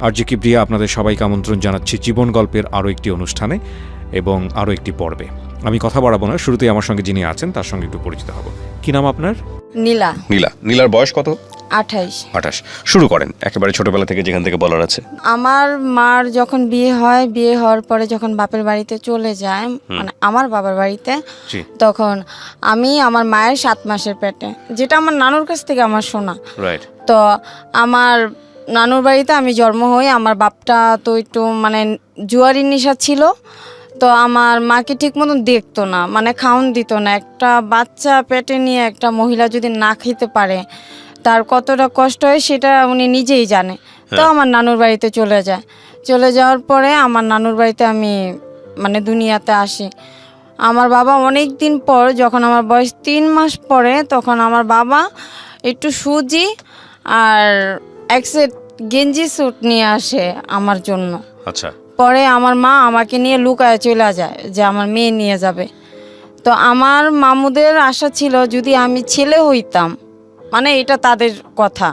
RJ Kibria আপনাদের সবাইকে আমন্ত্রণ জানাচ্ছি জীবন গল্পের আরও একটি অনুষ্ঠানে এবং আরও একটি পর্বে। আমি কথা বাড়াবো না, শুরুতেই আমার সঙ্গে যিনি আছেন তার সঙ্গে একটু পরিচিত হব। কি নাম আপনার? নীলা। নীলার বয়স কত? 28। শুরু করেন একেবারে ছোটবেলা থেকে, যেখান থেকে বলার আছে। আমার মার যখন বিয়ে হয়, বিয়ে হওয়ার পরে যখন বাপের বাড়িতে চলে যায়, মানে আমার বাবার বাড়িতে, তখন আমি আমার মায়ের 7 মাসের পেটে, যেটা আমার নানুর কাছ থেকে আমার শোনা। রাইট। তো আমার নানুর বাড়িতে আমি জন্ম হই। আমার বাপটা তো একটু মানে জুয়ারির নেশা ছিল, তো আমার মাকে ঠিক মতন দেখতো না, মানে খাওন দিত না। একটা বাচ্চা পেটে নিয়ে একটা মহিলা যদি না খেতে পারে তার কতটা কষ্ট হয় সেটা উনি নিজেই জানে। তো আমার নানুর বাড়িতে চলে যায়। চলে যাওয়ার পরে আমার নানুর বাড়িতে আমি মানে দুনিয়াতে আসি। আমার বাবা অনেক দিন পর, যখন আমার বয়স 3 মাস পরে, তখন আমার বাবা একটু সুজি আর এক সেট গেঞ্জি স্যুট নিয়ে আসে আমার জন্য। আচ্ছা। পরে আমার মা আমাকে নিয়ে লুকায় চলে যায় যে আমার মেয়ে নিয়ে যাবে। তো আমার মামুদের আশা ছিল যদি আমি ছেলে হইতাম, মানে এটা তাদের কথা,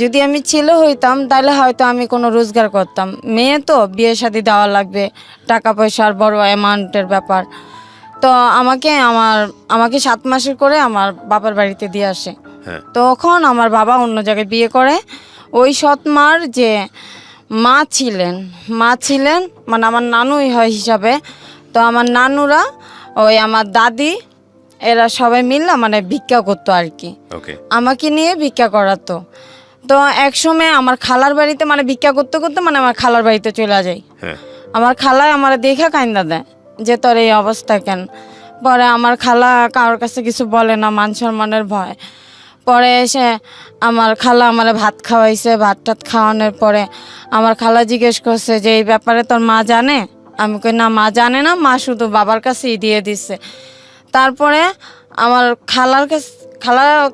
যদি আমি ছেলে হইতাম তাহলে হয়তো আমি কোনো রোজগার করতাম। মেয়ে তো বিয়ে শাদী দেওয়া লাগবে, টাকা পয়সার বড় অ্যামাউন্টের ব্যাপার। তো আমাকে 7 মাসের করে আমার বাবার বাড়িতে দিয়ে আসে। তখন আমার বাবা অন্য জায়গায় বিয়ে করে। ওই সৎ মার যে মা ছিলেন মানে আমার নানুই হয় হিসাবে। তো আমার নানুরা, ওই আমার দাদি, এরা সবাই মিললে মানে ভিক্ষা করতো আর কি, আমাকে নিয়ে ভিক্ষা করাতো। তো একসময় আমার খালার বাড়িতে মানে ভিক্ষা করতে করতে মানে আমার খালার বাড়িতে চলে যাই। আমার খালায় আমার দেখা কাইন্দা দেয় যে তোর এই অবস্থা কেন। পরে আমার খালা কারোর কাছে কিছু বলে না, মান সম্মানের ভয়। পরে এসে আমার খালা আমার ভাত খাওয়াইছে। ভাত টাত খাওয়ানোর পরে আমার খালা জিজ্ঞেস করছে যে এই ব্যাপারে তোর মা জানে? আমি কই না, মা জানে না, মা শুধু বাবার কাছেই দিয়ে দিচ্ছে। তারপরে আমার খালার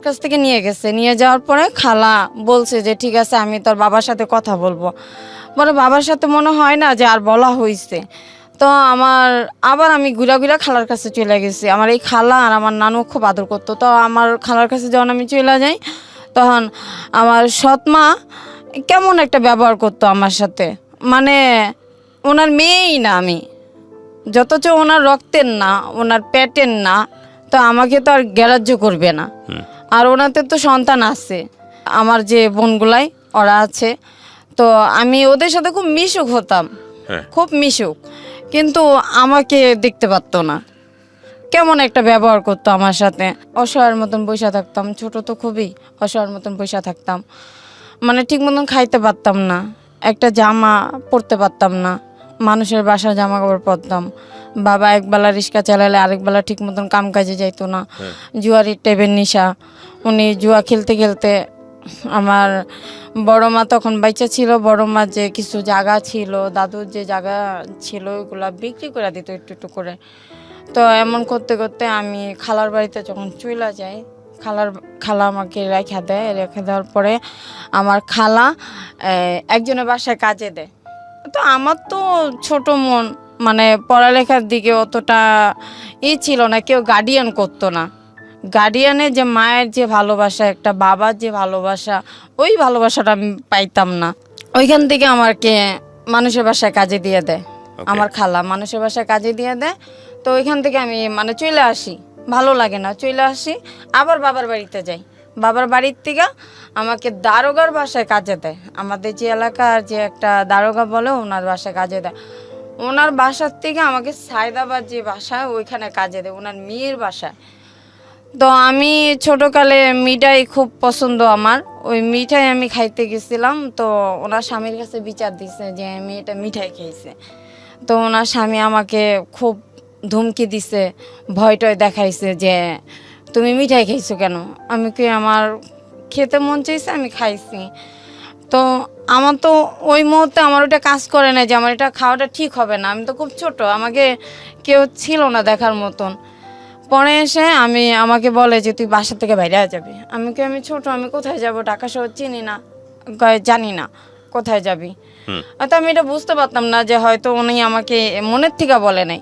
কাছ থেকে নিয়ে যাওয়ার পরে খালা বলছে যে ঠিক আছে, আমি তোর বাবার সাথে কথা বলবো। পরে বাবার সাথে মনে হয় না যে আর বলা হয়েছে। তো আবার আমি ঘুরা খালার কাছে চলে গেছি। আমার এই খালা আর আমার নানু খুব আদর করতো। তো আমার খালার কাছে যখন আমি চলে যাই, তখন আমার সৎমা কেমন একটা ব্যবহার করতো আমার সাথে, মানে ওনার মেয়েই না আমি, যতচ ওনার রক্তের না, ওনার পেটের না, তো আমাকে তো আর গ্রাহ্য করবে না। আর ওনাদের তো সন্তান আছে, আমার যে বোনগুলাই ওরা আছে, তো আমি ওদের সাথে খুব মিশুক হতাম, খুব মিশুক, কিন্তু আমাকে দেখতে পারতো না। কেমন একটা ব্যবহার করতো আমার সাথে, অসহায়ের মতন বসে থাকতাম। ছোট তো খুবই অসহায়ের মতন বসে থাকতাম, মানে ঠিক মতন খাইতে পারতাম না, একটা জামা পরতে পারতাম না, মানুষের বাসার জামা কাপড় পরতাম। বাবা একবেলা রিক্সা চালালে আরেকবেলা ঠিক মতন কাম কাজে যাইতো না। জুয়ারির টেবের নেশা, উনি জুয়া খেলতে খেলতে, আমার বড় মা তখন বাচ্চা ছিল, বড় মা যে কিছু জায়গা ছিল, দাদুর যে জায়গা ছিল, ওইগুলা বিক্রি করে দিত একটু একটু করে। তো এমন করতে করতে আমি খালার বাড়িতে যখন চলে যাই, খালা আমাকে রেখে দেওয়ার পরে আমার খালা একজনের বাসায় কাজে দেয়। তো আমার তো ছোট মন, মানে পড়ালেখার দিকে অতটা ছিল না, কেউ গার্ডিয়ান করতো না। গার্ডিয়ানের যে মায়ের যে ভালোবাসা, একটা বাবার যে ভালোবাসা, ওই ভালোবাসাটা আমি পাইতাম না। ওইখান থেকে আমাকে মানুষের বাসায় কাজে দিয়ে দেয়, আমার খালা মানুষের বাসায় কাজে দিয়ে দেয়। তো ওইখান থেকে আমি মানে চলে আসি, ভালো লাগে না, চলে আসি, আবার বাবার বাড়িতে যাই। বাবার বাড়ির থেকে আমাকে দারোগার বাসায় কাজে দেয়। আমাদের যে এলাকার যে একটা দারোগা বলে, ওনার বাসায় কাজে দেয়। ওনার বাসার থেকে আমাকে সায়দাবাদ যে বাসায়, ওইখানে কাজে দেয়, ওনার মেয়ের বাসায়। তো আমি ছোটোকালে মিঠাই খুব পছন্দ আমার, ওই মিঠাই আমি খাইতে গেছিলাম। তো ওনার স্বামীর কাছে বিচার দিছে যে মেয়েটা মিঠাই খেয়েছে। তো ওনার স্বামী আমাকে খুব ধমকি দিছে, ভয় টয় দেখাইছে যে তুমি মিঠাই খাইছো কেন? আমি কি, আমার খেতে মন চাইছে, আমি খাইছি। তো আমার তো ওই মুহূর্তে আমার ওটা কাজ করে না যে আমার এটা খাওয়াটা ঠিক হবে না, আমি তো খুব ছোট, আমাকে কেউ ছিল না দেখার মতন। পরে এসে আমাকে বলে যে তুই বাসা থেকে বাইরে যাবি। আমি ছোট, আমি কোথায় যাব, ঢাকা শহর চিনি না, জানি না কোথায় যাবি। তো আমি এটা বুঝতে পারতাম না যে হয়তো উনি আমাকে মনের থেকে বলে নাই।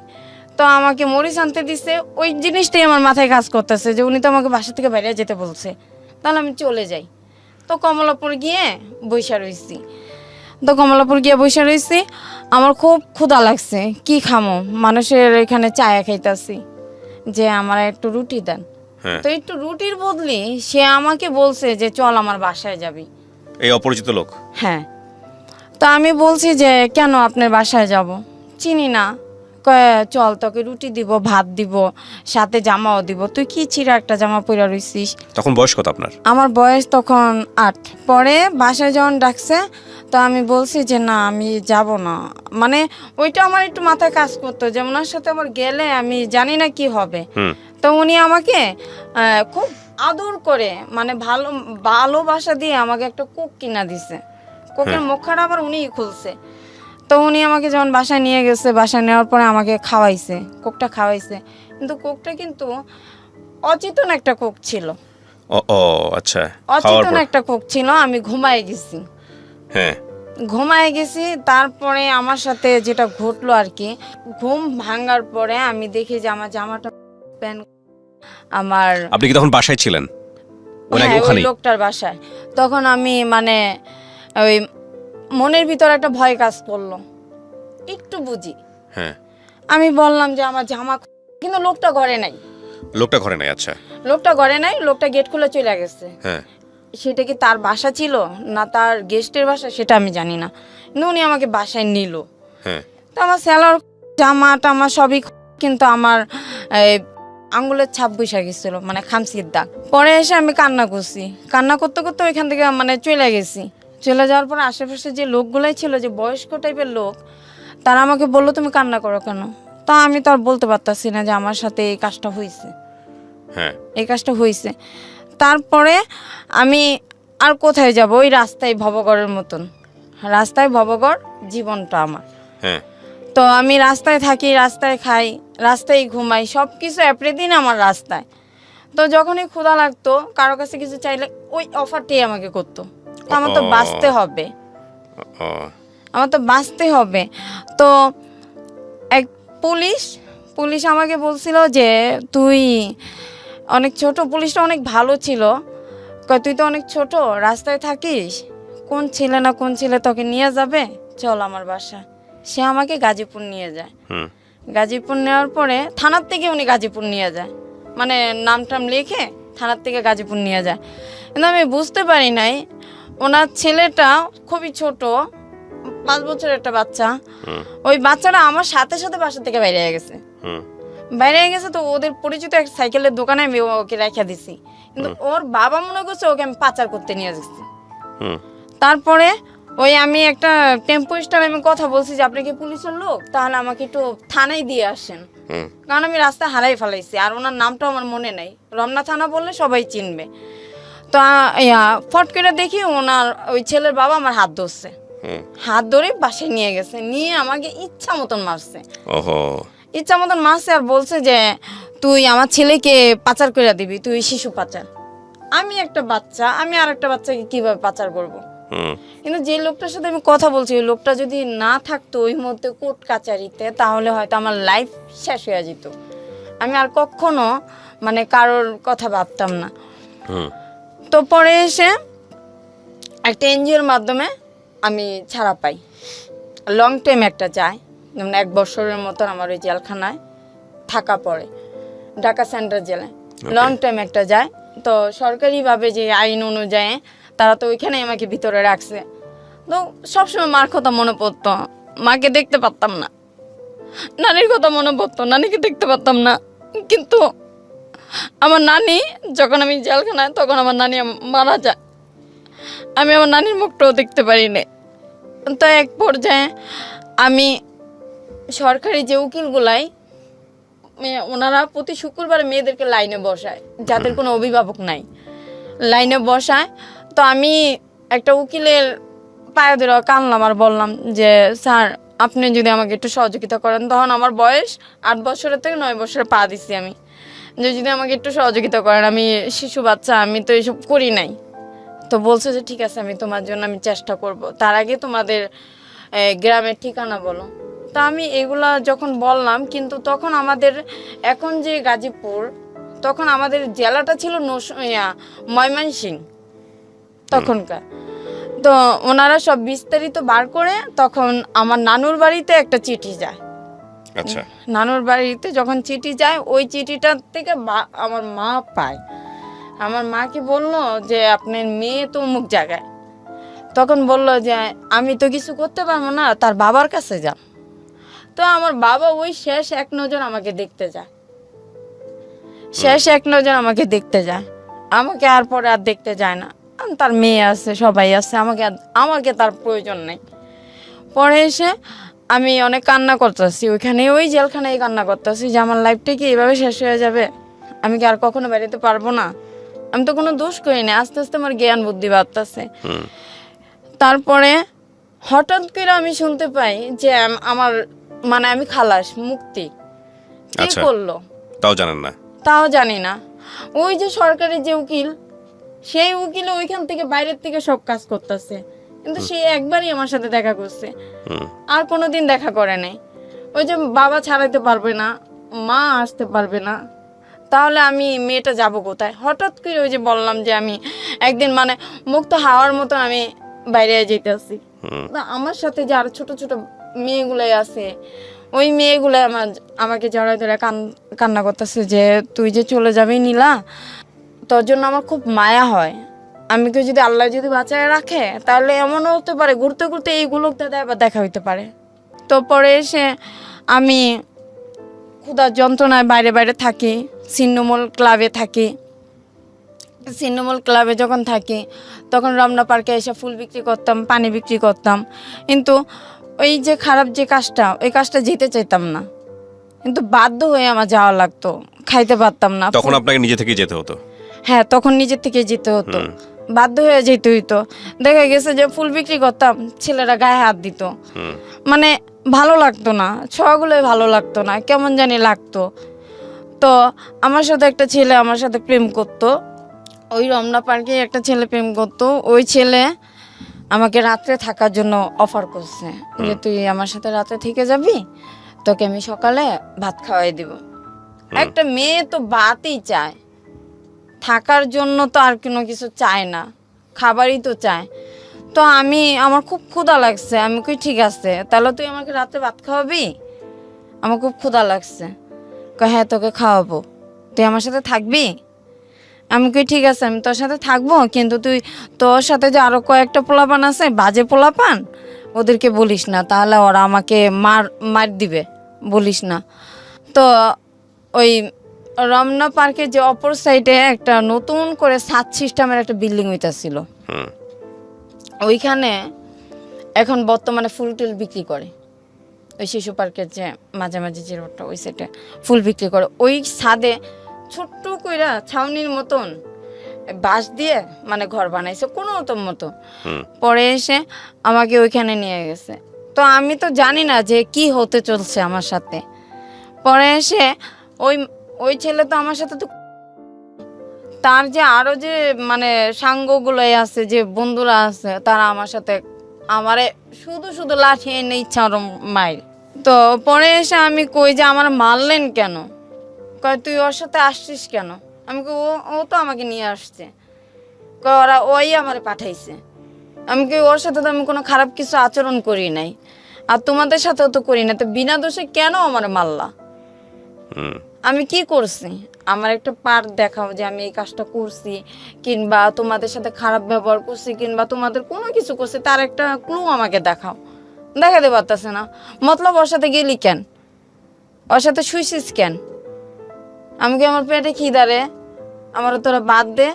তো আমাকে মরিচ আনতে দিছে, ওই জিনিসটাই আমার মাথায় কাজ করতেছে যে উনি তো আমাকে বাসা থেকে বাইরে যেতে বলছে, তাহলে আমি চলে যাই। তো কমলাপুর গিয়ে বৈশা রয়েছি। তো কমলাপুর গিয়ে বসে রয়েছি, আমার খুব ক্ষুধা লাগছে, কি খামো, মানুষের এখানে চায়া খাইতাছি, যে আমার একটু রুটি দেন। হ্যাঁ। তো একটু রুটির বদলে সে আমাকে বলছে যে চল আমার বাসায় যাবি। এই অপরিচিত লোক? হ্যাঁ। তো আমি বলছি যে কেন আপনার বাসায় যাব, চিনি না। কয় চল তোকে রুটি দিব, ভাত দিব, সাথে জামাও দিব, তুই কি ছিঁড়া একটা জামা পরে রইছিস। তখন বয়স কত আপনার? আমার বয়স তখন 8। পরে বাসায় যখন ডাকছে, তো আমি বলছি যে না আমি যাব না, মানে ওইটা আমার একটু মাথায় কাজ করতো যে ওনার সাথে আবার গেলে আমি জানি না কি হবে। তো উনি আমাকে খুব আদর করে, মানে ভালোবাসা দিয়ে আমাকে একটা কোক কিনা দিছে। কোকের মুখটা আবার উনিই খুলছে। তো উনি আমাকে যখন বাসায় নিয়ে গেছে, বাসায় নেওয়ার পরে আমাকে খাওয়াইছে, কোকটা খাওয়াইছে, কিন্তু কোকটা কিন্তু অচেতন একটা কোক ছিল। ও আচ্ছা। অচেতন একটা কোক ছিল। আমি ঘুমায় গেছি। হ্যাঁ। ঘুমায় গেছি। তারপরে আমার সাথে যেটা ঘটলো আর কি, ঘুম ভাঙার পরে আমি দেখি যে আমার জামাটা প্যান্ট আমার, আপনি কি তখন বাসায় ছিলেন? হ্যাঁ, ওই লোকটার বাসায়। তখন আমি মানে ওই মনের ভিতর একটা ভয় কাজ করলো, একটু বুঝি। হ্যাঁ। আমি বললাম যে আমার জামা, কিন্তু লোকটা ঘরে নাই। লোকটা ঘরে নাই? আচ্ছা। লোকটা ঘরে নাই, লোকটা গেট খুলে চলে গেছে। হ্যাঁ। সেটা কি তার বাসা ছিল না তার গেস্টের বাসা সেটা আমি জানি না, কিন্তু উনি আমাকে বাসায় নিল। হ্যাঁ। তো আমার স্যালোর জামা টামা সবই, কিন্তু আমার আঙ্গুলের ছাপ বসে গেছিল, মানে খামচির দাগ। পরে এসে আমি কান্না করছি, কান্না করতে করতে ওইখান থেকে মানে চলে গেছি। চলে যাওয়ার পরে আশেপাশে যে লোকগুলাই ছিল, যে বয়স্ক টাইপের লোক, তারা আমাকে বললো তুমি কান্না করো কেন। তা আমি তো আর বলতে পারতাছি না যে আমার সাথে এই কাজটা হয়েছে। হ্যাঁ। এই কাজটা হয়েছে। তারপরে আমি আর কোথায় যাব, ওই রাস্তায় ভবঘরের মতন, রাস্তায় ভবঘর জীবনটা আমার। হ্যাঁ। তো আমি রাস্তায় থাকি, রাস্তায় খাই, রাস্তায় ঘুমাই, সব কিছু এপ্রিদিন আমার রাস্তায়। তো যখনই ক্ষুধা লাগতো, কারো কাছে কিছু চাইলে ওই অফারটাই আমাকে করতো। তো আমার তো বাঁচতে হবে, আমার তো বাঁচতে হবে। তো এক পুলিশ আমাকে বলছিল যে তুই অনেক ছোট, পুলিশটা অনেক ভালো ছিল, কয় তুই তো অনেক ছোট, রাস্তায় থাকিস, কোন ছেলে না কোন ছেলে তোকে নিয়ে যাবে, চল আমার বাসা। সে আমাকে গাজীপুর নিয়ে যায়। গাজীপুর নেওয়ার পরে থানার থেকে উনি গাজীপুর নিয়ে যায়, মানে নাম টাম লিখে থানার থেকে গাজীপুর নিয়ে যায়। কিন্তু আমি বুঝতে পারি নাই ওনার ছেলেটা খুবই ছোট, 5 বছরের একটা বাচ্চা। ওই বাচ্চাটা আমার সাথে সাথে বাসা থেকে বাইরে হয়ে গেছে। বাইরে হয়ে গেছে, তো ওদের পরিচিত এক সাইকেলের দোকানে আমি ওকে রেখে দিছি, কিন্তু ওর বাবা মনে করছে ওকে আমি পাচার করতে নিয়ে যাচ্ছি। তারপরে ওই আমি একটা টেম্পো স্ট্যান্ডে আমি কথা বলছি যে আপনি কি পুলিশের লোক, তাহলে আমাকে একটু থানায় দিয়ে আসেন, কারণ আমি রাস্তা হারাই ফেলাইছি, আর ওনার নামটাও আমার মনে নাই। রমনা থানা বললে সবাই চিনবে। তো ফট করে দেখি ওনার ওই ছেলের বাবা আমার হাত ধরছে, হাত ধরে বাসায় নিয়ে গেছে, নিয়ে আমাকে ইচ্ছা মতন মারছে। ইচ্ছা মতন মারছে আর বলছে যে তুই আমার ছেলেকে পাচার করে দিবি, তুই শিশু পাচার। আমি একটা বাচ্চা, আমি আর একটা বাচ্চাকে কিভাবে পাচার করব। কিন্তু যে লোকটার সাথে আমি কথা বলছি, ওই লোকটা যদি না থাকতো ওই মধ্যে কোর্ট কাচারিতে, তাহলে হয়তো আমার লাইফ শেষ হয়ে যেত। আমি আর কখনো মানে কারোর কথা ভাবতাম না। তো পরে এসে একটা এনজিওর মাধ্যমে আমি ছাড়া পাই, লং টাইম একটা যায়, যেমন 1 বছরের মতন আমার ওই জেলখানায় থাকা পড়ে, ঢাকা সেন্ট্রাল জেলে লং টাইম একটা যায়। তো সরকারিভাবে যে আইন অনুযায়ী তারা তো ওইখানে আমাকে ভিতরে রাখছে। তো সবসময় মার কথা মনে পড়তো, মাকে দেখতে পারতাম না, নানির কথা মনে পড়তো, নানিকে দেখতে পারতাম না। কিন্তু আমার নানি যখন আমি জেলখানায়, তখন আমার নানি মারা যায়, আমি আমার নানির মুখটাও দেখতে পারি না। তো এক পর্যায়ে আমি সরকারি যে উকিলগুলাই, ওনারা প্রতি শুক্রবারে মেয়েদেরকে লাইনে বসায়, যাদের কোনো অভিভাবক নাই, লাইনে বসায়। তো আমি একটা উকিলের পায়ে ধরে কানলাম আর বললাম যে স্যার আপনি যদি আমাকে একটু সহযোগিতা করেন। তখন আমার বয়স 8 বছরের থেকে 9 বছরে পা দিছি আমি, যে যদি আমাকে একটু সহযোগিতা করেন, আমি শিশু বাচ্চা, আমি তো এইসব করি নাই। তো বলছে যে ঠিক আছে, আমি তোমার জন্য আমি চেষ্টা করব, তার আগে তোমাদের গ্রামের ঠিকানা বলো। তা আমি এগুলা যখন বললাম, কিন্তু তখন আমাদের এখন যে গাজীপুর, তখন আমাদের জেলাটা ছিল ময়মনসিংহ তখনকার। তো ওনারা সব বিস্তারিত বার করে তখন আমার নানুর বাড়িতে একটা চিঠি যায়। আচ্ছা। নানুর বাড়িতে যখন চিঠি যায় ওই চিঠিটার থেকে আমার মা পায়। আমার মাকে বলল যে আপনার মেয়ে তো অমুক জায়গায়। তখন বলল যে আমি তো কিছু করতে পারবো না, তার বাবার কাছে যান। তো আমার বাবা ওই শেষ এক নজর আমাকে দেখতে যায়, শেষ এক নজর আমাকে দেখতে যায়, আমাকে আর পরে আর দেখতে যায় না। তার মেয়ে আছে, সবাই আছে, আমাকে তার প্রয়োজন নেই। পরে এসে আমি অনেক কান্না করতেছি, ওইখানে ওই জেলখানায় কান্না করতেছি যে আমার লাইফটা কি এভাবে শেষ হয়ে যাবে, আমি কি আর কখনো বেরোতে পারবো না। আমি তো কোনো দোষ করি না, আস্তে আস্তে আমার জ্ঞান বুদ্ধি বাড়তেছে। তারপরে হঠাৎ করে আমি শুনতে পাই যে আমার মানে আমি খালাস, মুক্তি। কি করলো তাও জানেন না? তাও জানি না। ওই যে সরকারি যে উকিল, সেই উকিল ওইখান থেকে বাইরের থেকে সব কাজ করতেছে, কিন্তু সে একবারই আমার সাথে দেখা করছে, আর কোনোদিন দেখা করে নাই। ওই যে বাবা ছাড়াইতে পারবে না, মা আসতে পারবে না, তাহলে আমি মেয়েটা যাব কোথায়? হঠাৎ করে ওই যে বললাম যে আমি একদিন মানে মুক্ত হাওয়ার মতো আমি বাইরে যেতেছি, আমার সাথে যে আর ছোট ছোট মেয়েগুলাই আছে, ওই মেয়েগুলো আমাকে জড়াই ধরে কান্না করতেছে যে তুই যে চলে যাবি নীলা, তোর জন্য আমার খুব মায়া হয়। আমি কেউ যদি আল্লাহ যদি বাঁচায় রাখে তাহলে এমনও হতে পারে ঘুরতে ঘুরতে এইগুলো দাদা আবার দেখা হইতে পারে। তো পরে এসে আমি ক্ষুধার যন্ত্রণায় বাইরে বাইরে থাকি, ছিন্নমূল ক্লাবে থাকি। ছিন্নমূল ক্লাবে যখন থাকি তখন রমনা পার্কে এসে ফুল বিক্রি করতাম, পানি বিক্রি করতাম, কিন্তু ওই যে খারাপ যে কাজটা, ওই কাজটা যেতে চাইতাম না, কিন্তু বাধ্য হয়ে আমার যাওয়া লাগতো, খাইতে পারতাম না। তখন আপনাকে নিজে থেকে যেতে হতো? হ্যাঁ, তখন নিজের থেকে যেতে হতো, বাধ্য হয়ে যেতে হইতো। দেখা গেছে যে ফুল বিক্রি করতাম, ছেলেরা গায়ে হাত দিত, মানে ভালো লাগতো না, ছোঁয়াগুলোই ভালো লাগতো না, কেমন জানি লাগতো। তো আমার সাথে একটা ছেলে আমার সাথে প্রেম করতো, ওই রমনা পার্কে একটা ছেলে প্রেম করতো। ওই ছেলে আমাকে রাত্রে থাকার জন্য অফার করছে যে তুই আমার সাথে রাতে থেকে যাবি, তোকে আমি সকালে ভাত খাওয়াই দিব। একটা মেয়ে তো ভাতই চায়, থাকার জন্য তো আর কোনো কিছু চায় না, খাবারই তো চায়। তো আমার খুব ক্ষুধা লাগছে, আমি কই ঠিক আছে তাহলে তুই আমাকে রাতে ভাত খাওয়াবি, আমার খুব ক্ষুধা লাগছে। হ্যাঁ তোকে খাওয়াবো, তুই আমার সাথে থাকবি? আমি কই ঠিক আছে আমি তোর সাথে থাকবো, কিন্তু তুই তোর সাথে যে আরো কয়েকটা পোলাপান আছে, বাজে পোলাপান, ওদেরকে বলিস না, তাহলে ওরা আমাকে মার দিবে, বলিস না। তো ওই রমনা পার্কের যে অপর সাইডে একটা নতুন করে সাত সিস্টেমের একটা বিল্ডিং হইতাছিল, ওইখানে এখন বর্তমানে ফুল টুল বিক্রি করে। ওই শিশু পার্কের যে মাঝামাঝি যে রোডটা, ওই সাইডে ফুল বিক্রি করে। ওই ছাদে ছোট্ট কইরা ছাউনির মতন বাঁশ দিয়ে মানে ঘর বানাইছে কোনো মতো। পরে এসে আমাকে ওইখানে নিয়ে গেছে। তো আমি তো জানি না যে কি হতে চলছে আমার সাথে। পরে এসে ওই ছেলে তো আমার সাথে তো, তার যে আরো যে মানে সাঙ্গগুলো আছে, যে বন্ধুরা আছে, তারা আমার সাথে আমারে শুধু শুধু লাঠি এনে ইচ্ছা মাইল। তো পরে এসে আমি কই যে আমার মারলেন কেন? কয় তুই ওর সাথে আসছিস কেন? আমি কই ও তো আমাকে নিয়ে আসছে। কয় ওই আমারে পাঠাইছে। আমি কই ওর সাথে তো আমি কোনো খারাপ কিছু আচরণ করি নাই, আর তোমাদের সাথেও তো করি না, তো বিনা দোষে কেন আমার মারলা? আমি কি করছি? আমার একটা পার্ট দেখাও যে আমি এই কাজটা করছি, কিংবা তোমাদের সাথে খারাপ ব্যবহার করছি, কিংবা তোমাদের কোনো কিছু করছি, তার একটা ক্লু আমাকে দেখাও। দেখাতে পারতেছে না। মতলব ওর সাথে গেলি কেন? ওর সাথে শুইছিস কেন? আমি কি আমার পেটে খিদারে? আমারও তোরা বাদ দে,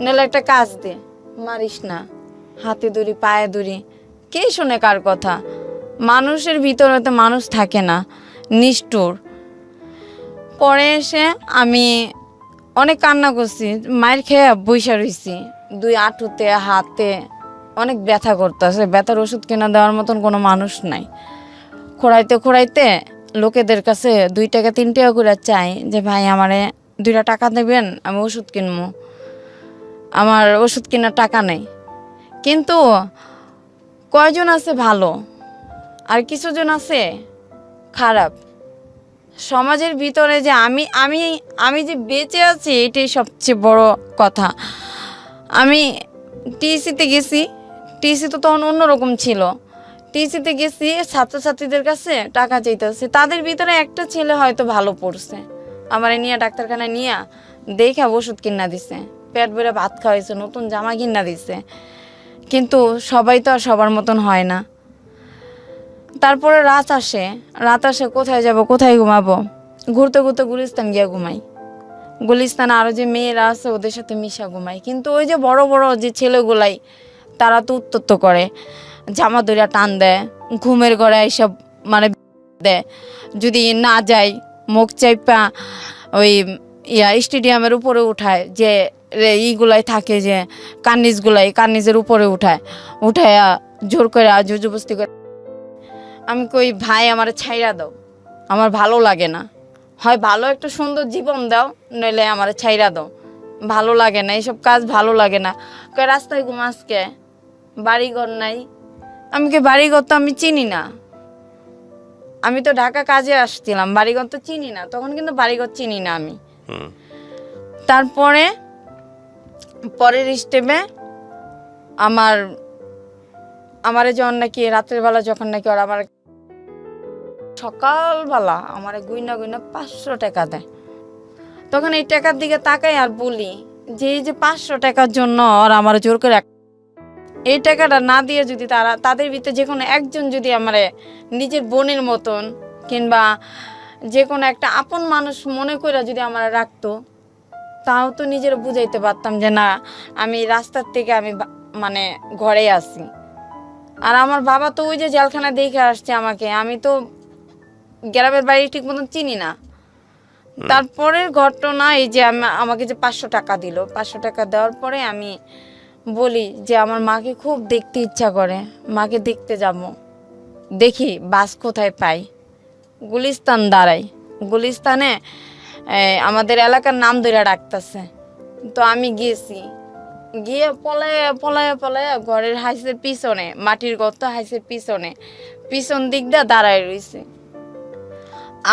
নাহলে একটা কাজ দে, মারিস না। হাতে দড়ি পায়ে দড়ি, কে শোনে কার কথা? মানুষের ভিতরে তো মানুষ থাকে না, নিষ্ঠুর। পরে এসে আমি অনেক কান্না করছি, মায়ের খেয়ে বইসা রইছি, দুই হাঁটুতে হাতে অনেক ব্যথা করতেছে, ব্যথার ওষুধ কিনা দেওয়ার মতন কোনো মানুষ নাই। খোঁড়াইতে খোঁড়াইতে লোকেদের কাছে 2 টাকা 3 টাকা করে চাই যে ভাই আমারে 2টা টাকা দেবেন, আমি ওষুধ কিনবো। আমার ওষুধ কেনার টাকা নেই। কিন্তু কয়জন আছে ভালো, আর কিছুজন আছে খারাপ। সমাজের ভিতরে যে আমি যে বেঁচে আছি, এটাই সবচেয়ে বড় কথা। আমি টিএসসিতে গেছি, টিসি তো তখন অন্যরকম ছিল। টিসিতে গেছি ছাত্রছাত্রীদের কাছে টাকা চাইতেছি, তাদের ভিতরে একটা ছেলে হয়তো ভালো পড়ছে, আমার নিয়ে ডাক্তারখানায় নিয়ে দেখে ওষুধ কিনা দিছে, পেট ভরে ভাত খাওয়াইছে, নতুন জামা কিনা দিছে। কিন্তু সবাই তো আর সবার মতন হয় না। তারপরে রাত আসে কোথায় যাব, কোথায় ঘুমাবো? ঘুরতে ঘুরতে গুলিস্তান গিয়ে ঘুমাই। গুলিস্তানে আরও যে মেয়েরা আছে ওদের সাথে মিশা ঘুমাই। কিন্তু ওই যে বড় বড় যে ছেলেগুলাই, তারা তো উত্তপ্ত করে, জামা দইরা টান দেয়, ঘুমের ঘরে এইসব মানে দেয়। যদি না যাই মুখ চাইপা ওই স্টেডিয়ামের উপরে উঠায়, যে ইগুলাই থাকে যে কার্নিজের উপরে উঠায় জোর করে জোর জবস্তি করে। আমি কই ভাই আমার ছাইরা দাও, আমার ভালো লাগে না, হয় ভালো একটা সুন্দর জীবন দাও, নইলে আমার ছাইরা দাও, ভালো লাগে না, এইসব কাজ ভালো লাগে না। কই রাস্তায় ঘুমাসকে, বাড়িঘর নাই। আমি কি বাড়িঘর তো আমি চিনি না, আমি তো ঢাকা কাজে আসছিলাম, বাড়িঘর তো চিনি না, তখন কিন্তু বাড়িঘর চিনি না আমি। তারপরে পরের স্টেপে আমার যখন নাকি রাত্রের বেলা, যখন নাকি ওরা আমার সকালবেলা আমার গুইনা 500 টাকা দেয়, তখন এই টাকার দিকে তাকাই আর বলি যে এই যে 500 টাকার জন্য ওরা আমার জোর করে এই টাকাটা না দিয়ে যদি তাদের ভিতরে যে কোনো একজন যদি আমার নিজের বোনের মতন কিংবা যে কোনো একটা আপন মানুষ মনে করে যদি আমার রাখতো, তাও তো নিজের বুঝাইতে পারতাম যে না, আমি রাস্তার থেকে আমি মানে ঘরে আসি। আর আমার বাবা তো ওই যে জেলখানা দেখে আসছে আমাকে, আমি তো গ্রামের বাড়ি ঠিক মতন চিনি না। তারপরের ঘটনা এই যে আমাকে যে 500 টাকা দিল, 500 টাকা দেওয়ার পরে আমি বলি যে আমার মাকে খুব দেখতে ইচ্ছা করে, মাকে দেখতে যাব, দেখি বাস কোথায় পাই। গুলিস্তান দাঁড়াই, গুলিস্তানে আমাদের এলাকার নাম ধরে ডাকতেছে। তো আমি গিয়েছি, গিয়ে পলায় ঘরের হাইসের পিছনে, মাটির গর্ত হাইসের পিছন দিক দিয়ে দাঁড়ায় রয়েছে।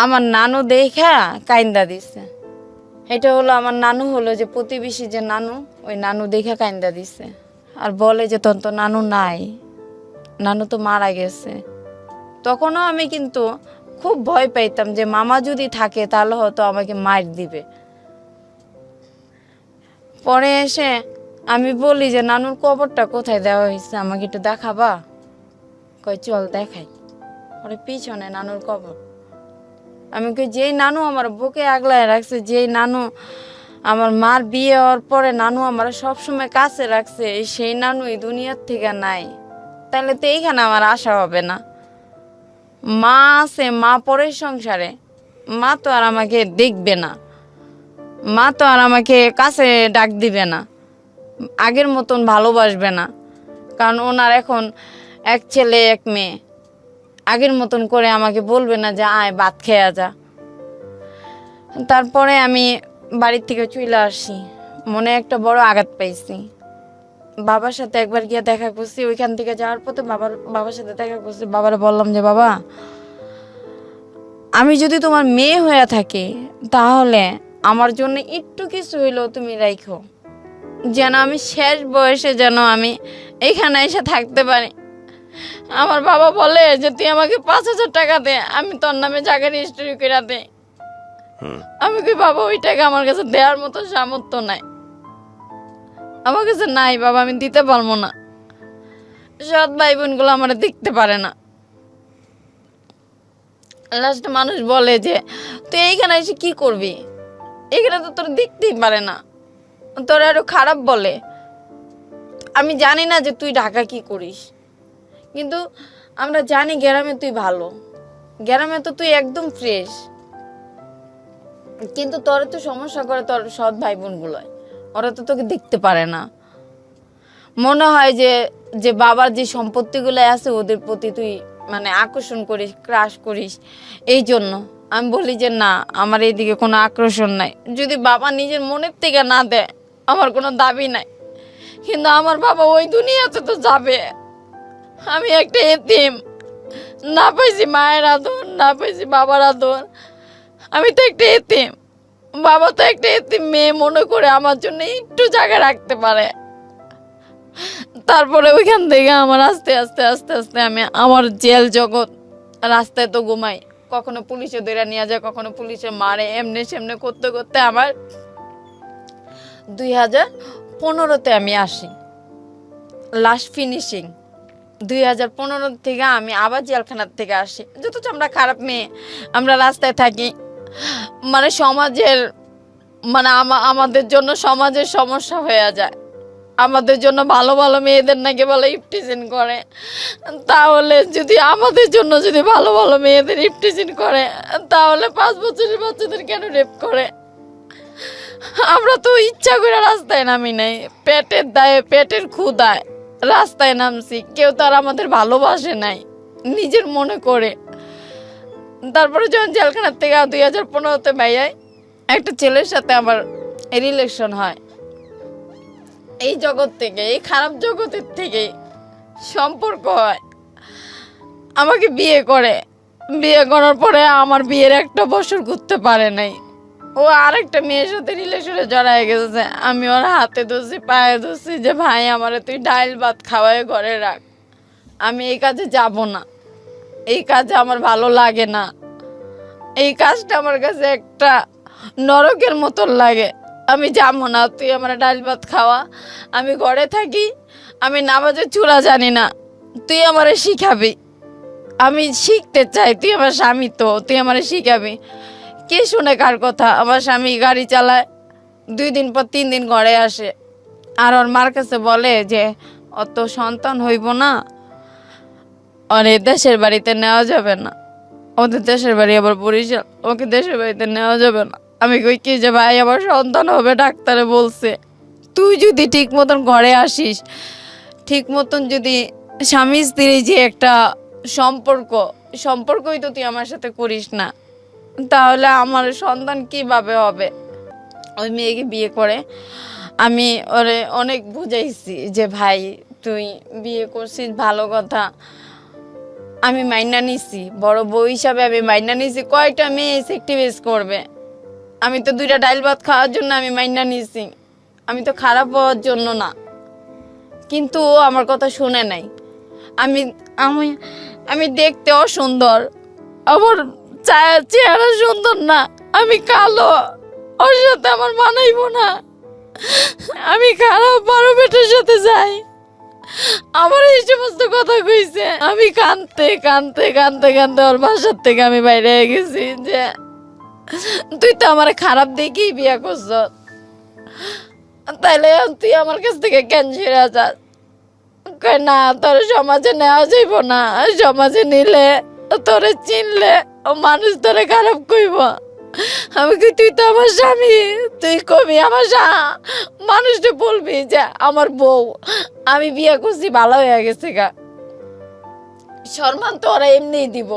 আমার নানু দেখা কাইন্দা দিছে। এটা হলো আমার নানু, হলো যে প্রতিবেশী যে নানু, ওই নানু দেখা কাইন্দা দিছে আর বলে যে তোর তো নানু নাই, নানু তো মারা গেছে। তখনও আমি কিন্তু খুব ভয় পাইতাম যে মামা যদি থাকে তাহলে হয়তো আমাকে মার দিবে। পরে এসে আমি বলি যে নানুর কবরটা কোথায় দেওয়া হয়েছে, আমাকে একটু দেখাবা? কই চল দেখাই। পরে পিছনে নানুর কবর। আমি কই যেই নানু আমার বুকে আগলায় রাখছে, যেই নানু আমার মার বিয়ে হওয়ার পরে নানু আমার সবসময় কাছে রাখছে, সেই নানু এই দুনিয়ার থেকে নাই, তাহলে তো এইখানে আমার আশা হবে না। মা আছে, মা পরের সংসারে, মা তো আর আমাকে দেখবে না, মা তো আর আমাকে কাছে ডাক দিবে না, আগের মতন ভালোবাসবে না, কারণ ওনার এখন এক ছেলে এক মেয়ে, আগের মতন করে আমাকে বলবে না যে আয় ভাত খেয়ে যা। তারপরে আমি বাড়ির থেকে চলে আসি, মনে একটা বড় আঘাত পাইছি। বাবার সাথে একবার গিয়ে দেখা করছি, ওইখান থেকে যাওয়ার পথে বাবার সাথে দেখা করছি। বাবারে বললাম যে বাবা, আমি যদি তোমার মেয়ে হয়ে থাকি তাহলে আমার জন্য একটু কিছু হইলেও তুমি রাখো, যেন আমি শেষ বয়সে যেন আমি এইখানে এসে থাকতে পারি। আমার বাবা বলে যে তুই আমাকে 5,000 টাকা দে, আমি তোর নামে জায়গা রেজিস্ট্রি করে দে। আমি কি বাবা, ওই টাকা আমার কাছে দেওয়ার মতো সামর্থ্য নাই, আমার কাছে নাই বাবা, আমি দিতে পারবো না। সৎ ভাই বোনগুলো আমার দেখতে পারে না। লাস্টে মানুষ বলে যে তুই এইখানে এসে কি করবি, এখানে তো তোর দেখতেই পারে না, তোর আরো খারাপ বলে। আমি জানি না যে তুই ঢাকা কি করিস, কিন্তু আমরা জানি গ্রামে তুই ভালো, গ্রামে তো তুই একদম ফ্রেশ, কিন্তু তোর তো সমস্যা করে তোর সৎ ভাই বোনগুলো, ওরা তো তোকে দেখতে পারে না। মনে হয় যে বাবার যে সম্পত্তিগুলো আছে ওদের প্রতি তুই মানে আকর্ষণ করিস, ক্রাশ করিস। এই জন্য আমি বলি যে না, আমার এইদিকে কোনো আকর্ষণ নাই। যদি বাবা নিজের মনের থেকে না দেয় আমার কোনো দাবি নাই, কিন্তু আমার বাবা ওই দুনিয়াতে তো যাবে। আমি একটা এতিম, না পাইছি মায়ের আদর, না পাইছি বাবার আদর, আমি তো একটা এতিম। বাবা তো একটা এতিম মেয়ে মনে করে আমার জন্য একটু জায়গা রাখতে পারে, তারপরে ওইখান থেকে আমার আস্তে আস্তে আস্তে আস্তে আমি আমার জেল জগৎ, রাস্তায় তো ঘুমাই, কখনো পুলিশে ধরে নিয়ে যায়, কখনো পুলিশে মারে, এমনি সেমনি করতে করতে আমার 2015-তে আমি আসি লাস্ট ফিনিশিং। 2015 থেকে আমি আবার জেলখানার থেকে আসি। যথচ আমরা খারাপ মেয়ে, আমরা রাস্তায় থাকি, মানে সমাজের মানে আমাদের জন্য সমাজের সমস্যা হয়ে যায়। আমাদের জন্য ভালো ভালো মেয়েদের নাকি বলে ইফটিজিং করে, তাহলে যদি আমাদের জন্য যদি ভালো ভালো মেয়েদের ইফটিজিং করে, তাহলে 5 বছরের বাচ্চাদের কেন রেপ করে? আমরা তো ইচ্ছা করে রাস্তায় নামি নাই, পেটের দায়ে পেটের ক্ষুধায় রাস্তায় নামছি। কেউ তো আর আমাদের ভালোবাসে নাই, নিজের মনে করে। তারপরে যখন জেলখানার থেকে 2015-তে ভাইয়াই একটা ছেলের সাথে আমার রিলেশন হয়, এই জগৎ থেকে, এই খারাপ জগতের থেকে সম্পর্ক হয়, আমাকে বিয়ে করে। বিয়ে করার পরে আমার বিয়ের 1 বছর ঘুরতে পারে নাই, ও আরেকটা মেয়ের সাথে রিলেশনে জড়ায় গেছে। আমি ওর হাতে ধরছি, পায়ে ধরছি যে ভাই আমারে তুই ডাল ভাত খাওয়ায় ঘরে রাখ, আমি এই কাজে যাব না, এই কাজে আমার ভালো লাগে না, এই কাজটা আমার কাছে একটা নরকের মতন লাগে, আমি যাবো না, তুই আমার ডাল ভাত খাওয়া, আমি ঘরে থাকি, আমি নামাজের চূড়া জানি না, তুই আমারে শিখাবি, আমি শিখতে চাই, তুই আমার স্বামী, তো তুই আমারে শিখাবি। কে শুনে কার কথা? আমার স্বামী গাড়ি চালায়, 2 দিন পর 3 দিন ঘরে আসে, আর ওর মার কাছে বলে যে অত সন্তান হইব না, ওরে দেশের বাড়িতে নেওয়া যাবে না, ওদের দেশের বাড়ি আবার বরিশাল, ওকে দেশের বাড়িতে নেওয়া যাবে না। আমি কই কি যে ভাই আমার সন্তান হবে, ডাক্তারে বলছে, তুই যদি ঠিক মতন ঘরে আসিস, ঠিক মতন যদি স্বামী স্ত্রী যে একটা সম্পর্কই তো তুই আমার সাথে করিস না, তাহলে আমার সন্তান কিভাবে হবে? ওই মেয়েকে বিয়ে করে আমি ওরে অনেক বুঝাইছি যে ভাই তুই বিয়ে করছিস ভালো কথা, আমি মাইনা নিছি, বড় বউ হিসাবে আমি মাইনা নিছি, কয়টা মেয়ে সেক্টিভেস করবে? আমি তো 2টা ডাল ভাত খাওয়ার জন্য আমি মাইনা নিছি, আমি তো খারাপ হওয়ার জন্য না। কিন্তু ও আমার কথা শুনে নাই। আমি আমি আমি দেখতেও সুন্দর, আমার চেহারা সুন্দর না, আমি কালো, ওর সাথে আমার মানাইব না, আমি খারাপ, বড় বেটার সাথে যাই, আমার এই সমস্ত কথা কইছে। আমি কানতে কানতে কানতে কানতে ওর বাসার থেকে আমি বাইরে হয়ে গেছি যে তুই তো আমার খারাপ দেখেই বিয়ে করছ, তাইলে তুই আমার কাছ থেকে কেন ছেড়ে যাস? কয় না, তোর সমাজে নেওয়া যাইব না, সমাজে নিলে তোরে চিনলে মানুষ তোরে খারাপ কইব। আমি কই তুই তো আমার স্বামী, তুই কবি আমার মানুষটা বলবি যে আমার বউ, আমি বিয়ে করছি ভালো হয়ে গেছে গা। সম্মান তো ওরা এমনিই দিব,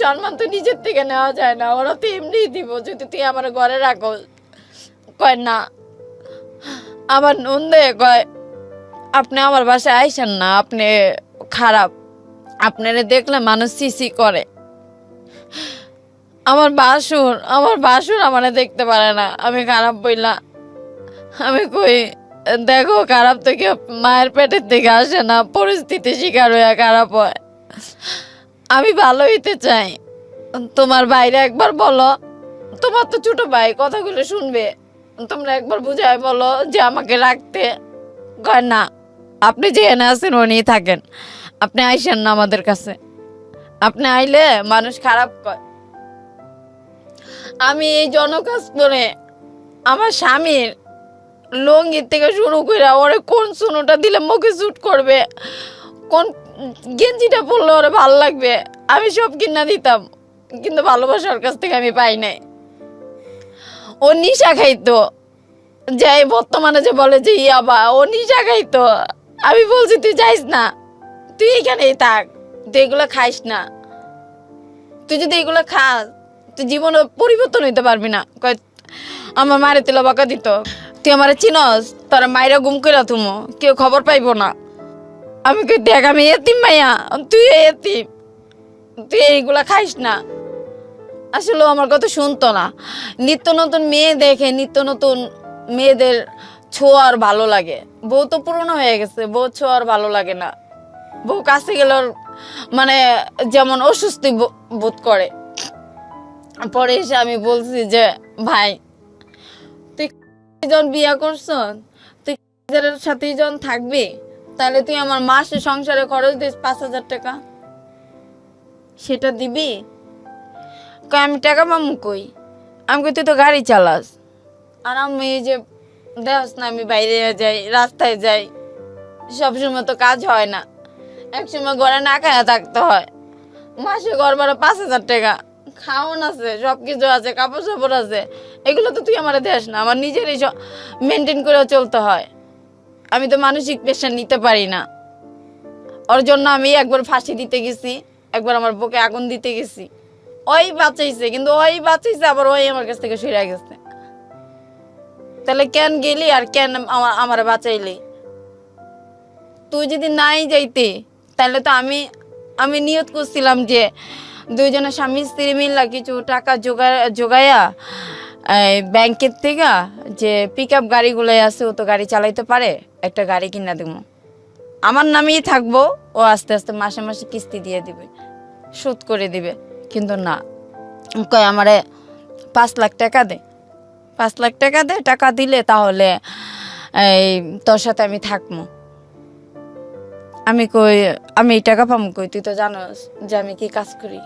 সম্মান তো নিজের থেকে নেওয়া যায় না, ওরা তো এমনিই দিব যদি তুই আমার ঘরে রাখো। কয় না, আমার নন্দে কয় আপনি আমার বাসায় আইসেন না, আপনি খারাপ, আপনারে দেখলে মানুষ সিসি করে। আমার বাসুর আমারে দেখতে পারে না, আমি খারাপ বইলা। আমি কই দেখো, খারাপ তো কেউ মায়ের পেটের থেকে আসে না, পরিস্থিতি শিকার হয়ে খারাপ হয়। আমি ভালো হইতে চাই, তোমার বাইরে একবার বলো, তোমার তো ছোট ভাই কথাগুলো শুনবে, তোমরা একবার বুঝায় বলো যে আমাকে রাখতে। কয় না, আপনি যে এনে আছেন উনি থাকেন, আপনি আইসেন না আমাদের কাছে, আপনি আইলে মানুষ খারাপ কয়। আমি এই জনকাজ করে আমার স্বামীর লঙ্গির থেকে শুরু করে ওরে কোন সুনোটা দিলে মুখে শুট করবে, কোন গেঞ্জিটা পরলে ওরে ভালো লাগবে, আমি সব কিনা দিতাম, কিন্তু ভালোবাসার কাছ থেকে আমি পাই নাই। ও নিশা খাইতো, যে বর্তমানে যে বলে যে ইয়াবা, ও নিশা খাইতো। আমি বলছি তুই যাইস না, তুই এখানেই থাক, তুই এগুলো খাইস না, তুই যদি এগুলো খাস তুই জীবনে পরিবর্তন হইতে পারবি না। কয় আমার মারে তেল বাঁকা দিত, তুই আমার চিনস, তোর মায়েরা গুম করে তুমো, কেউ খবর পাইব না। আমি কই দেখ আমি এতিম মাইয়া, তুই এতিম, তুই এইগুলা খাইস না। আসলে আমার কথা শুনতো না। নিত্য নতুন মেয়ে দেখে, নিত্য নতুন মেয়েদের ছোঁয়ার ভালো লাগে। বউ তো পুরনো হয়ে গেছে, বউ ছোঁয়ার ভালো লাগে না। বউ কাছে গেলে ওর মানে যেমন অস্বস্তি বোধ করে। পরে এসে আমি বলছি যে ভাই তুই যখন বিয়া করছ, তুই এর সাথেই যখন থাকবি, তাহলে তুই আমার মাসে সংসারে খরচ দিস 5,000 টাকা, সেটা দিবি? কই আমি টাকা পাবো কই? আমি কই তুই তো গাড়ি চালাস, আর আমি এই যে দেখ না আমি বাইরে যাই, রাস্তায় যাই, সবসময় তো কাজ হয় না, একসময় ঘরে না খায়া থাকতে হয়। মাসে ঘর ভাড়া 5,000 টাকা, খাওয়ান আছে, সবকিছু আছে, কাপড় চাপড় আছে, এগুলো তো তুই আমার দেশ না, আমার নিজেরই মেনটেন করে চলতে হয়। আমি তো মানসিক প্রেশার নিতে পারি না। ওর জন্য আমি একবার ফাঁসি দিতে গেছি, একবার আমার বুকে আগুন দিতে গেছি। ওই বাঁচাইছে, কিন্তু ওই বাঁচাইছে আবার ওই আমার কাছ থেকে সরে গেছে। তাহলে কেন গেলি আর কেন আমার বাঁচাইলি? তুই যদি নাই যাইতে, তাহলে তো আমি নিয়ত করছিলাম যে দুইজনের স্বামী স্ত্রী মিল্লা কিছু টাকা জোগাইয়া ব্যাংকের থেকে যে পিক আপ গাড়িগুলো আছে, ও তো গাড়ি চালাইতে পারে, একটা গাড়ি কিনা দেবো, আমার নামেই থাকবো, ও আস্তে আস্তে মাসে মাসে কিস্তি দিয়ে দিবে, শোধ করে দিবে। কিন্তু না, কয় আমারে 5 লাখ টাকা দে, 5 লাখ টাকা দে, টাকা দিলে তাহলে এই তোর সাথে আমি থাকবো। আমি কই আমি এই টাকা পাবো কই? তুই তো জানোস যে আমি কি কাজ করি,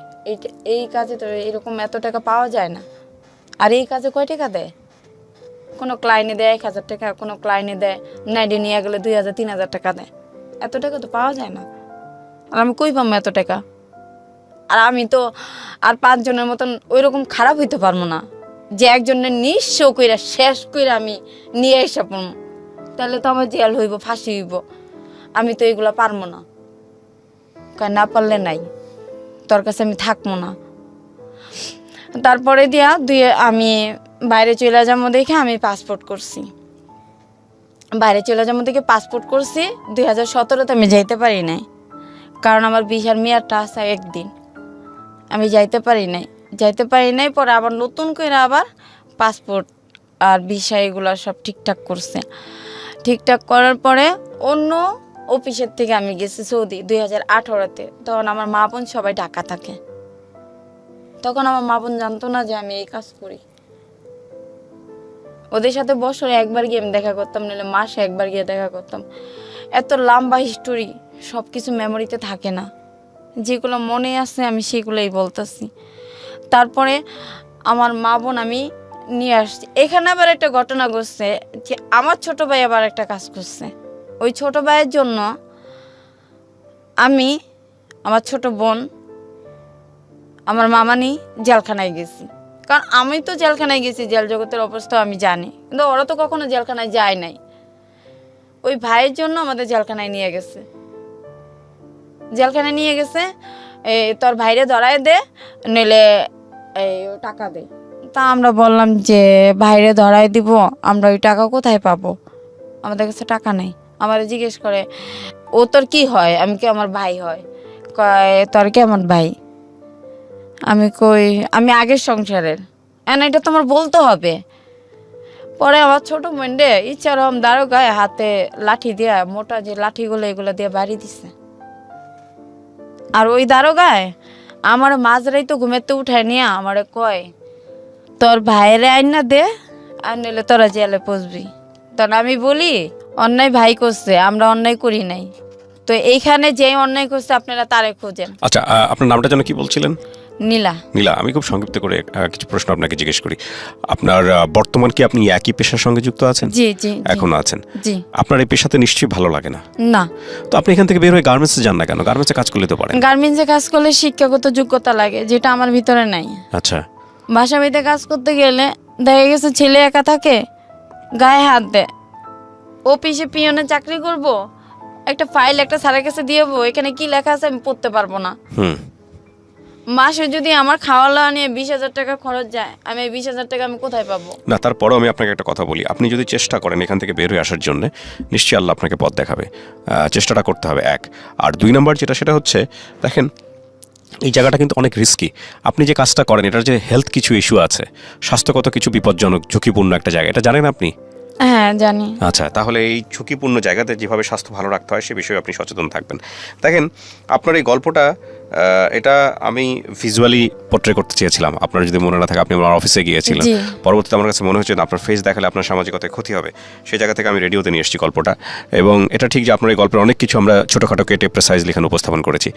এই কাজে তো এরকম এত টাকা পাওয়া যায় না। আর এই কাজে কয় টাকা দেয়? কোনো ক্লায়েন্টে দেয় 1,000 টাকা, কোনো ক্লায়েন্টে দেয় নাইডে নিয়ে গেলে 2,000 3,000 টাকা দেয়। এত টাকা তো পাওয়া যায় না। আর আমি কই পাবো এত টাকা? আর আমি তো আর 5 জনের মতন ওই রকম খারাপ হইতে পারবো না যে একজনের নিঃস্ব কইরা শেষ কইরা আমি নিয়ে এসে পড়বো, তাহলে তো আমার জেল হইব, ফাঁসি হইব। আমি তো এগুলো পারবো না। না পারলে নাই, তোর কাছে আমি থাকবো না। তারপরে দিয়া আমি বাইরে চলে যাবো দেখে আমি পাসপোর্ট করছি। বাইরে চলে যাবো দেখে পাসপোর্ট করছি। 2017-তে আমি যাইতে পারি নাই, কারণ আমার ভিসার মেয়াদটা আছে 1 দিন। আমি যাইতে পারি নাই। পরে আবার নতুন করে আবার পাসপোর্ট আর ভিসা এগুলো সব ঠিকঠাক করছে। ঠিকঠাক করার পরে অন্য অফিসের থেকে আমি গেছি সৌদি 2018-তে। তখন আমার মা বোন সবাই ঢাকা থাকে। তখন আমার মা বোন জানতো না যে আমি এই কাজ করি। ওদের সাথে বছরে একবার গিয়ে আমি দেখা করতাম, নাহলে মাসে একবার গিয়ে দেখা করতাম। এত লম্বা হিস্টোরি, সব কিছু মেমোরিতে থাকে না, যেগুলো মনে আছে আমি সেগুলোই বলতেছি। তারপরে আমার মা বোন আমি নিয়ে আসছি। এখানে আবার একটা ঘটনা ঘটছে যে আমার ছোট ভাই আবার একটা কাজ করছে। ওই ছোট ভাইয়ের জন্য আমি, আমার ছোট বোন, আমার মামানি জেলখানায় গেছি। কারণ আমি তো জেলখানায় গেছি, জেল জগতের অবস্থা আমি জানি, কিন্তু ওরা তো কখনো জেলখানায় যায় নাই। ওই ভাইয়ের জন্য আমাদের জেলখানায় নিয়ে গেছে। তোর ভাইরে ধরায় দে, নইলে টাকা দে। তা আমরা বললাম যে ভাইরে ধরায় দিব, আমরা ওই টাকা কোথায় পাবো? আমাদের কাছে টাকা নেই। আমার জিজ্ঞেস করে, ও তোর কি হয়? আমি কি আমার ভাই হয়? কয় তোর কেমন ভাই? আমি কই আমি আগের সংসারের। এটা তোমার বলতে হবে। পরে আমার ছোট বোনরে ইচ্ছারম দারোগায় হাতে লাঠি দিয়া, মোটা যে লাঠিগুলো এগুলো দিয়ে বাড়ি দিছে। আর ওই দারোগায় আমার মাঝরাই তো ঘুমেতে উঠায় নিয়ে আমারে কয়, তোর ভাইয়ের আইনা দে, আর নিলে তোরা জেলে পচবি। তখন আমি বলি, অন্যায় ভাই করছে, আমরা অন্যায় করি নাই। তো এইখানে যে অন্যায় করছে আপনারা তারে খোঁজেন। আচ্ছা, আপনার নামটা যেন কি বলছিলেন? নীলা। নীলা, আমি খুব সংক্ষিপ্ত করে কিছু প্রশ্ন আপনাকে জিজ্ঞেস করি। আপনার বর্তমান কি আপনি একই পেশার সঙ্গে যুক্ত আছেন? জি জি। এখন আছেন? জি। আপনার এই পেশাতে নিশ্চয়ই ভালো লাগে না? না। তো আপনি এখান থেকে বের হয়ে গার্মেন্টসে যান না কেন? গার্মেন্টসে কাজ করলে তো পারেন। গার্মেন্টসে কাজ করলে শিক্ষাগত যোগ্যতা লাগে, যেটা আমার ভিতরে নাই। আচ্ছা। বাসা বাড়িতে কাজ করতে গেলে দেখা গেছে ছেলে একা থাকে, গায়ে হাত দেয়। অফিসে পিয়নে চাকরি করব, একটা ফাইল একটা স্যারের কাছে দিয়ে যাবো, এখানে কি লেখা আছে আমি পড়তে পারবো না। মাসে যদি আমার খাওয়া দাওয়া নিয়ে 20,000 টাকা খরচ যায়, আমি এই 20,000 টাকা আমি কোথায় পাবো? না, তারপরেও আমি আপনাকে একটা কথা বলি, আপনি যদি চেষ্টা করেন এখান থেকে বের হয়ে আসার জন্য, নিশ্চয়ই আল্লাহ আপনাকে পথ দেখাবে। চেষ্টাটা করতে হবে, 1। আর 2 নম্বর সেটা হচ্ছে, দেখেন এই জায়গাটা কিন্তু অনেক রিস্কি। আপনি যে কাজটা করেন, এটার যে হেলথ কিছু ইস্যু আছে, স্বাস্থ্যগত কিছু বিপজ্জনক ঝুঁকিপূর্ণ একটা জায়গা, এটা জানেন আপনি? হ্যাঁ জানি। আচ্ছা, তাহলে এই ঝুঁকিপূর্ণ জায়গাতে যেভাবে স্বাস্থ্য ভালো রাখতে হয় সে বিষয়ে আপনি সচেতন থাকবেন। দেখেন, আপনার এই গল্পটা এটা আমি ভিজুয়ালি পোর্ট্রে করতে চেয়েছিলাম। আপনার যদি মনে না থাকে, আপনি আমার অফিসে গিয়েছিলেন, জি। পরবর্তীতে আমার কাছে মনে হচ্ছে না আপনার ফেস দেখালে আপনার সামাজিকতায় ক্ষতি হবে, সেই জায়গা থেকে আমি রেডিওতে নিয়ে এসেছি গল্পটা। এবং এটা ঠিক যে আপনার এই গল্পের অনেক কিছু আমরা ছোটোখাটো কেটে প্রেসাইজ লিখানো উপস্থাপন করেছি।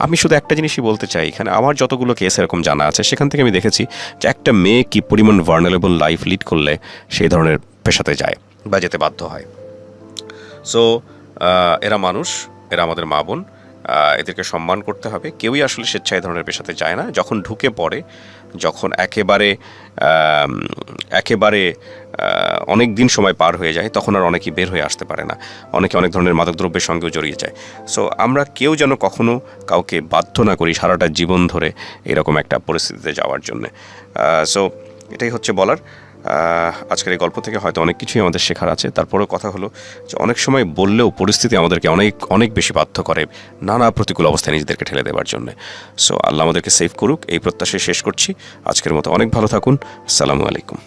আমি শুধু একটা জিনিসই বলতে চাই, এখানে আমার যতগুলো কেস এরকম জানা আছে সেখান থেকে আমি দেখেছি যে একটা মেয়ে কী পরিমাণ ভার্নারেবল লাইফ লিড করলে সেই ধরনের পেশাতে যায় বা যেতে বাধ্য হয়। সো এরা মানুষ, এরা আমাদের মা বোন, এদেরকে সম্মান করতে হবে। কেউই আসলে স্বেচ্ছায় ধরনের পেশাতে যায় না। যখন ঢুকে পড়ে, যখন একেবারে অনেক দিন সময় পার হয়ে যায়, তখন আর অনেকেই বের হয়ে আসতে পারে না। অনেকে অনেক ধরনের মাদকদ্রব্যের সঙ্গেও জড়িয়ে যায়। সো আমরা কেউ যেন কখনো কাউকে বাধ্য না করি সারাটা জীবন ধরে এরকম একটা পরিস্থিতিতে যাওয়ার জন্যে। সো এটাই হচ্ছে বলার। আজকের এই গল্প থেকে হয়তো অনেক কিছুই আমাদের শেখার আছে। তারপরেও কথা হলো যে অনেক সময় বললেও পরিস্থিতি আমাদেরকে অনেক অনেক বেশি বাধ্য করে নানা প্রতিকূল অবস্থায় নিজেদেরকে ঠেলে দেওয়ার জন্য। সো আল্লাহ আমাদেরকে সেভ করুক, এই প্রত্যাশায় শেষ করছি। আজকের মতো অনেক ভালো থাকুন। আসসালামু আলাইকুম।